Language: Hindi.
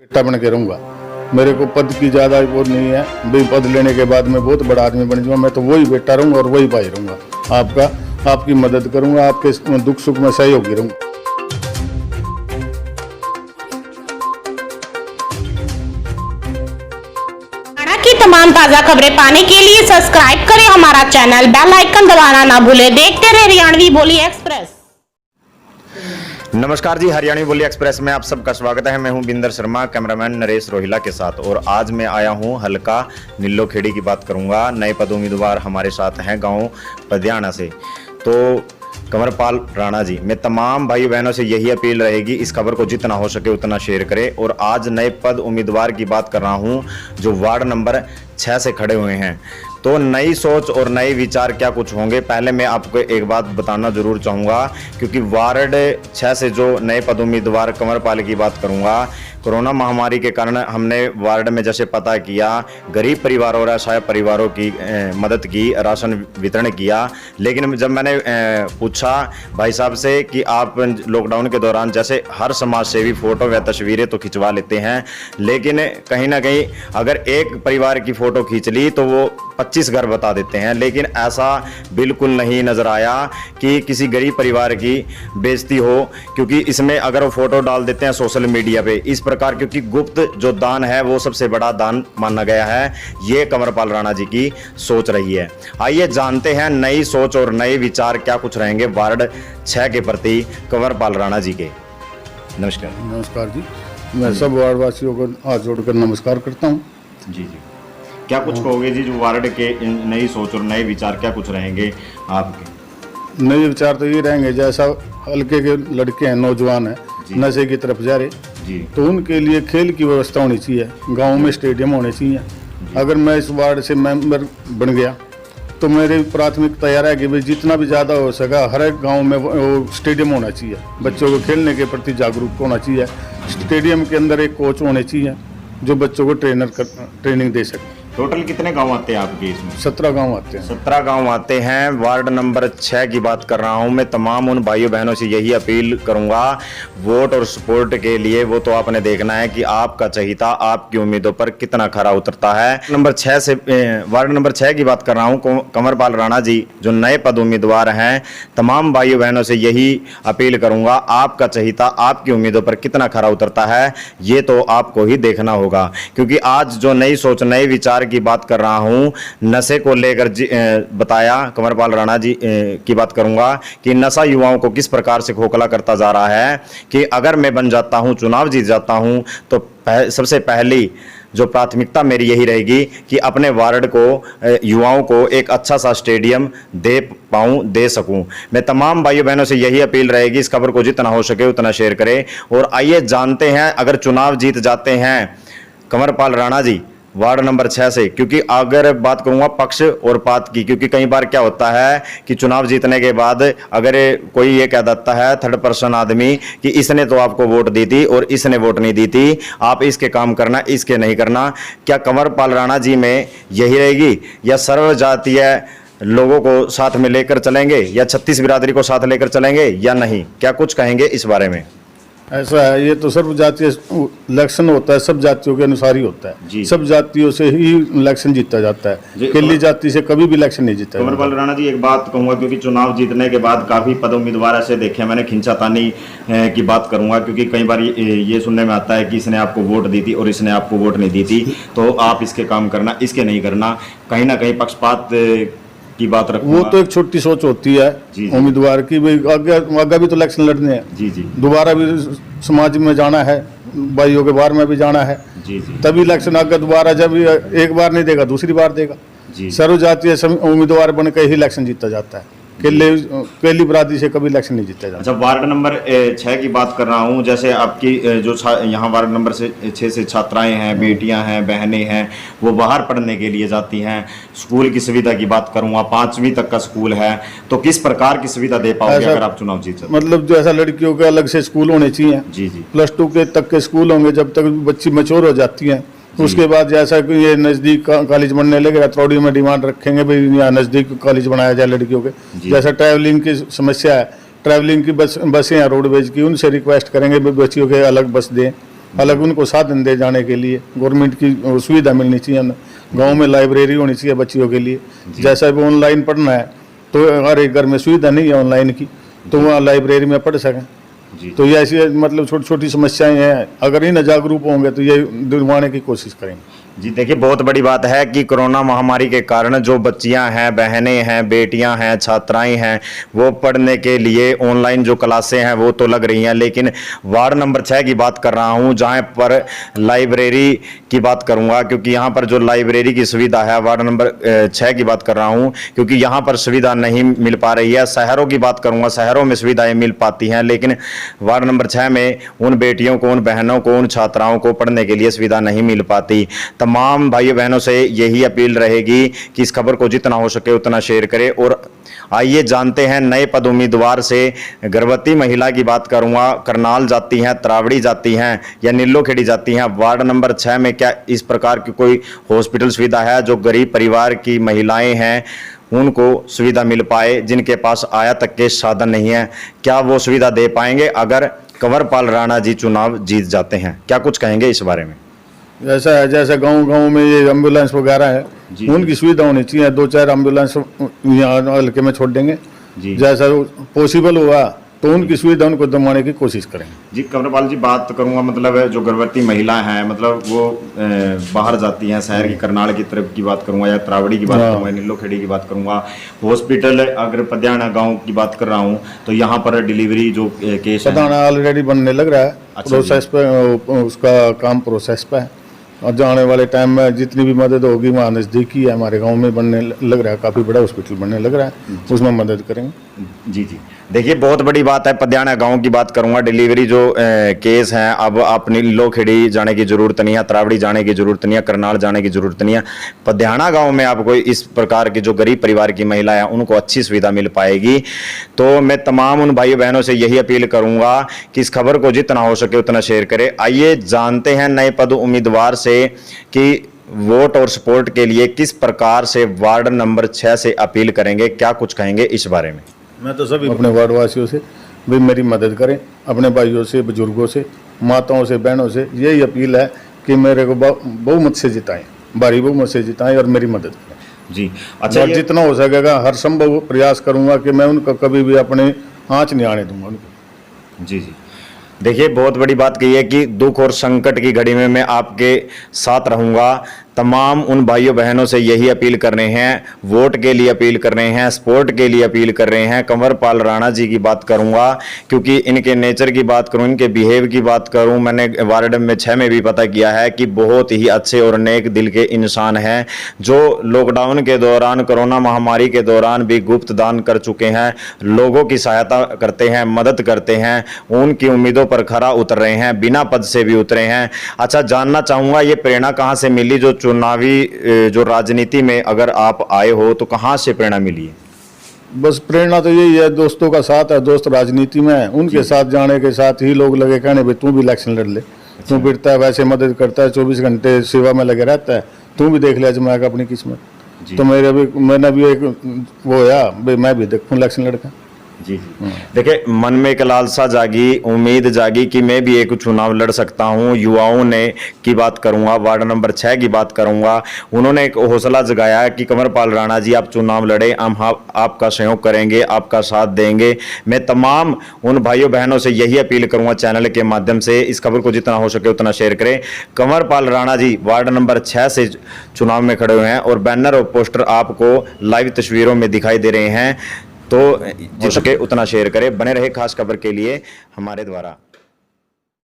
बेटा बन के रहूंगा। मेरे को पद की ज़्यादा वो नहीं है भाई, पद लेने के बाद मैं बहुत बड़ा आदमी बन जाऊंगा। मैं तो वही बेटा रहूंगा और वही भाई रहूंगा। आपकी मदद करूंगा, आपके दुख सुख में सहयोगी रहूंगा। की तमाम ताजा खबरें पाने के लिए सब्सक्राइब करें हमारा चैनल, बेल आइकन दबाना ना भूलें। देखते रहे हरियाणवी बोली एक्सप्रेस। नमस्कार जी, हरियाणवी बोली एक्सप्रेस में आप सबका स्वागत है। मैं हूं बिंदर शर्मा, कैमरामैन नरेश रोहिला के साथ। और आज मैं आया हूं हल्का नीलोखेड़ी की बात करूंगा। नए पद उम्मीदवार हमारे साथ हैं गांव पदियाना से, तो कंवरपाल राणा जी। मैं तमाम भाई बहनों से यही अपील रहेगी, इस खबर को जितना हो सके उतना शेयर करें। और आज नए पद उम्मीदवार की बात कर रहा हूं जो वार्ड नंबर 6 से खड़े हुए हैं। तो नई सोच और नए विचार क्या कुछ होंगे, पहले मैं आपको एक बात बताना जरूर चाहूँगा, क्योंकि वार्ड 6 से जो नए पद उम्मीदवार कंवरपाल की बात करूँगा, कोरोना महामारी के कारण हमने वार्ड में जैसे पता किया, गरीब परिवारों और असहाय परिवारों की मदद की, राशन वितरण किया। लेकिन जब मैंने पूछा भाई साहब से कि आप लॉकडाउन के दौरान जैसे हर समाज सेवी फोटो व तस्वीरें तो खिंचवा लेते हैं, लेकिन कहीं ना कहीं अगर एक परिवार की फ़ोटो खींच ली तो वो 25 घर बता देते हैं। लेकिन ऐसा बिल्कुल नहीं नज़र आया कि किसी गरीब परिवार की बेइज्जती हो, क्योंकि इसमें अगर वो फ़ोटो डाल देते हैं सोशल मीडिया पे इस प्रकार, क्योंकि गुप्त जो दान है वो सबसे बड़ा दान माना गया है। ये कंवरपाल राणा जी की सोच रही है। आइए जानते हैं नई सोच और नए विचार क्या कुछ रहेंगे वार्ड 6 के प्रति कंवरपाल राणा जी के। नमस्कार। नमस्कार जी, मैं सब वार्डवासियों को हाथ जोड़कर नमस्कार करता हूँ। जी जी, क्या कुछ कहोगे जी, जो वार्ड के नई सोच और नए विचार क्या कुछ रहेंगे आपके? नए विचार तो ये रहेंगे, जैसा हल्के के लड़के हैं, नौजवान हैं, नशे की तरफ जा रहे जी, तो उनके लिए खेल की व्यवस्था होनी चाहिए। गांव में स्टेडियम होने चाहिए। अगर मैं इस वार्ड से मेंबर बन गया तो मेरी प्राथमिकता यह है कि भाई जितना भी ज़्यादा हो सका हर एक गाँव में वो स्टेडियम होना चाहिए। बच्चों को खेलने के प्रति जागरूक होना चाहिए। स्टेडियम के अंदर एक कोच होने चाहिए जो बच्चों को ट्रेनिंग दे सके। टोटल कितने गांव आते हैं आपके इसमें? 17 गांव आते हैं। 17 गांव आते हैं। वार्ड नंबर 6 की बात कर रहा हूं। मैं तमाम उन भाइयों बहनों से यही अपील करूंगा, वोट और सपोर्ट के लिए वो तो आपने देखना है कि आपका चहीता आपकी उम्मीदों पर कितना खरा उतरता है। नंबर 6 से वार्ड नंबर 6 की बात कर रहा हूं। कंवरपाल राणा जी जो नए पद उम्मीदवार हैं, तमाम भाइयों बहनों से यही अपील करूंगा, आपका चहीता आपकी उम्मीदों पर कितना खरा उतरता है ये तो आपको ही देखना होगा। क्योंकि आज जो नई सोच नए विचार की बात कर रहा हूं, नशे को लेकर बताया कंवरपाल राणा जी की बात करूंगा कि नशा युवाओं को किस प्रकार से खोखला करता जा रहा है कि अगर मैं बन जाता हूं, चुनाव जीत जाता हूं, तो सबसे पहली जो प्राथमिकता मेरी यही रहेगी कि अपने वार्ड को युवाओं को एक अच्छा सा स्टेडियम दे सकूं। मैं तमाम भाइयों बहनों से यही अपील रहेगी, इस खबर को जितना हो सके उतना शेयर करें। और आइए जानते हैं, अगर चुनाव जीत जाते हैं कंवरपाल राणा जी वार्ड नंबर 6 से, क्योंकि अगर बात करूंगा पक्ष और पात की, क्योंकि कई बार क्या होता है कि चुनाव जीतने के बाद अगर कोई ये कह देता है थर्ड पर्सन आदमी कि इसने तो आपको वोट दी थी और इसने वोट नहीं दी थी, आप इसके काम करना इसके नहीं करना। क्या कंवरपाल राणा जी में यही रहेगी, या सर्व जातीय लोगों को साथ में लेकर चलेंगे, या 36 बिरादरी को साथ लेकर चलेंगे या नहीं? क्या कुछ कहेंगे इस बारे में? ऐसा है, ये तो सर्व जातीय इलेक्शन होता है, सब जातियों के अनुसार ही होता है। सब जातियों से ही इलेक्शन जीता जाता है, केली जाति से कभी भी इलेक्शन नहीं जीता। कंवरपाल राणा जी एक बात कहूंगा, क्योंकि चुनाव जीतने के बाद काफी पद उम्मीदवार ऐसे देखे मैंने, खिंचातानी की बात करूंगा, क्योंकि कई बार ये सुनने में आता है कि इसने आपको वोट दी थी और इसने आपको वोट नहीं दी थी, तो आप इसके काम करना इसके नहीं करना। कहीं ना कहीं पक्षपात की बात रखूंगा। वो तो एक छोटी सोच होती है उम्मीदवार की, भाई आगे भी तो इलेक्शन लड़ने हैं, जी जी, दोबारा भी समाज में जाना है, भाइयों के बार में भी जाना है, जी जी, तभी इलेक्शन आगे दोबारा, जब एक बार नहीं देगा दूसरी बार देगा। सर्व जातीय उम्मीदवार बनकर ही इलेक्शन जीता जाता है, केली बरादरी से कभी इलेक्शन नहीं जीता जाता। अच्छा, वार्ड नंबर 6 की बात कर रहा हूँ। जैसे आपकी जो यहाँ वार्ड नंबर 6 से छात्राएं हैं, बेटियां हैं, बहनें हैं, वो बाहर पढ़ने के लिए जाती हैं। स्कूल की सुविधा की बात करूँगा, 5वीं तक का स्कूल है, तो किस प्रकार की सुविधा दे पाओगे अगर आप चुनाव जीत सकते? मतलब जो ऐसा लड़कियों के अलग से स्कूल होने चाहिए, जी जी, +2 के तक के स्कूल होंगे, जब तक बच्ची मैच्योर हो जाती हैं। उसके बाद जैसा कि ये नज़दीक कॉलेज बनने लगेगा, थोड़ी में डिमांड रखेंगे भाई यहाँ नज़दीक कॉलेज बनाया जाए लड़कियों के। जैसा ट्रैवलिंग की समस्या है, ट्रैवलिंग की बसें हैं रोडवेज की, उनसे रिक्वेस्ट करेंगे बच्चियों के अलग बस दें। अलग उनको साधन दे जाने के लिए गवर्नमेंट की सुविधा मिलनी चाहिए। गांव में लाइब्रेरी होनी चाहिए बच्चियों के लिए। जैसा भी ऑनलाइन पढ़ना है तो हर एक घर में सुविधा नहीं है ऑनलाइन की, तो वहाँ लाइब्रेरी में पढ़ सकें। तो ये ऐसी मतलब छोटी छोटी समस्याएं हैं, अगर इन जागरूक होंगे तो ये दिलवाने की कोशिश करेंगे। जी देखिए, बहुत बड़ी बात है कि कोरोना महामारी के कारण जो बच्चियां हैं, बहनें हैं, बेटियां हैं, छात्राएं हैं, वो पढ़ने के लिए ऑनलाइन जो क्लासें हैं वो तो लग रही हैं, लेकिन वार्ड नंबर 6 की बात कर रहा हूं, जहां पर लाइब्रेरी की बात करूंगा, क्योंकि यहां पर जो लाइब्रेरी की सुविधा है, वार्ड नंबर 6 की बात कर रहा हूं, क्योंकि यहां पर सुविधा नहीं मिल पा रही है। शहरों की बात करूंगा, शहरों में सुविधाएं मिल पाती हैं, लेकिन वार्ड नंबर 6 में उन बेटियों को, उन बहनों को, उन छात्राओं को पढ़ने के लिए सुविधा नहीं मिल पाती। तमाम भाइयों बहनों से यही अपील रहेगी कि इस खबर को जितना हो सके उतना शेयर करें। और आइए जानते हैं नए पद उम्मीदवार से। गर्भवती महिला की बात करूंगा, करनाल जाती हैं, तरावड़ी जाती हैं या नीलोखेड़ी जाती हैं, वार्ड नंबर 6 में क्या इस प्रकार की कोई हॉस्पिटल सुविधा है जो गरीब परिवार की महिलाएं हैं उनको सुविधा मिल पाए, जिनके पास आया तक के साधन नहीं है? क्या वो सुविधा दे पाएंगे अगर कंवरपाल राणा जी चुनाव जीत जाते हैं? क्या कुछ कहेंगे इस बारे में? ऐसा है जैसे गांव में ये एम्बुलेंस वगैरह है, उनकी सुविधा होनी चाहिए। 2-4 एम्बुलेंस यहाँ हल्के में छोड़ देंगे, जैसा पॉसिबल हुआ तो उनकी सुविधा उनको दबाने की कोशिश करेंगे। जी कंवरपाल जी, बात करूंगा मतलब जो गर्भवती महिला है, मतलब वो बाहर जाती हैं, शहर की करनाल की तरफ की बात करूंगा या तरावड़ी की बात करूंगा, नीलोखेड़ी की बात करूंगा, हॉस्पिटल अगर पदियाना गांव की बात कर रहा हूं तो यहाँ पर डिलीवरी जो केस पदियाना ऑलरेडी बनने लग रहा है। अच्छा, प्रोसेस पे उसका काम प्रोसेस पे है, और जाने वाले टाइम में जितनी भी मदद होगी वहाँ नज़दीकी है, हमारे गांव में बनने लग रहा है, काफ़ी बड़ा हॉस्पिटल बनने लग रहा है, उसमें मदद करेंगे। जी जी, देखिए बहुत बड़ी बात है। पदियाना गांव की बात करूंगा, डिलीवरी जो केस हैं, अब आप नीलोखेड़ी जाने की जरूरत नहीं है, तरावड़ी जाने की जरूरत नहीं है, करनाल जाने की जरूरत नहीं है। पदियाना गांव में आपको इस प्रकार की जो गरीब परिवार की महिला है उनको अच्छी सुविधा मिल पाएगी। तो मैं तमाम उन भाइयों बहनों से यही अपील करूंगा कि इस खबर को जितना हो सके उतना शेयर करें। आइए जानते हैं नए पद उम्मीदवार से कि वोट और सपोर्ट के लिए किस प्रकार से वार्ड नंबर 6 से अपील करेंगे, क्या कुछ कहेंगे इस बारे में? मैं तो सभी अपने वार्ड वासियों से भी मेरी मदद करें, अपने भाइयों से, बुजुर्गों से, माताओं से, बहनों से यही अपील है कि मेरे को बहुमत से जिताएं, भारी बहुमत से जिताएं और मेरी मदद करें। जी अच्छा, जितना हो सकेगा हर संभव प्रयास करूंगा कि मैं उनको कभी भी अपने आँच नहीं आने दूंगा उनको। जी जी, देखिए बहुत बड़ी बात कही है कि दुख और संकट की घड़ी में मैं आपके साथ रहूंगा। तमाम उन भाइयों बहनों से यही अपील कर रहे हैं, वोट के लिए अपील कर रहे हैं, सपोर्ट के लिए अपील कर रहे हैं। कंवरपाल राणा जी की बात करूंगा, क्योंकि इनके नेचर की बात करूं, इनके बिहेव की बात करूं, मैंने वार्ड में 6 में भी पता किया है कि बहुत ही अच्छे और नेक दिल के इंसान हैं, जो लॉकडाउन के दौरान, कोरोना महामारी के दौरान भी गुप्त दान कर चुके हैं, लोगों की सहायता करते हैं, मदद करते हैं, उनकी उम्मीदों पर खरा उतर रहे हैं, बिना पद से भी उतरे हैं। अच्छा, जानना चाहूंगा ये प्रेरणा कहाँ से मिली? जो चुनावी जो राजनीति में अगर आप आए हो तो कहाँ से प्रेरणा मिली है? बस प्रेरणा तो यही है, दोस्तों का साथ है, दोस्त राजनीति में है, उनके साथ जाने के साथ ही लोग लगे कहने भाई तू भी इलेक्शन लड़ ले, तू फिरता है वैसे मदद करता है, 24 घंटे सेवा में लगे रहता है, तू भी देख ले आजमा के अपनी किस्मत। तो मैंने भी एक वो है भाई मैं भी देखूं इलेक्शन लड़का। जी जी, देखिए मन में एक लालसा जागी, उम्मीद जागी कि मैं भी एक चुनाव लड़ सकता हूं। युवाओं ने की बात करूंगा, वार्ड नंबर 6 की बात करूंगा, उन्होंने एक हौसला जगाया कि कंवरपाल राणा जी आप चुनाव लड़े, हम आपका सहयोग करेंगे, आपका साथ देंगे। मैं तमाम उन भाइयों बहनों से यही अपील करूंगा चैनल के माध्यम से, इस खबर को जितना हो सके उतना शेयर करें। कंवरपाल राणा जी वार्ड नंबर 6 से चुनाव में खड़े हुए हैं और बैनर और पोस्टर आपको लाइव तस्वीरों में दिखाई दे रहे हैं। तो जितना सके उतना शेयर करें। बने रहे खास खबर के लिए हमारे द्वारा।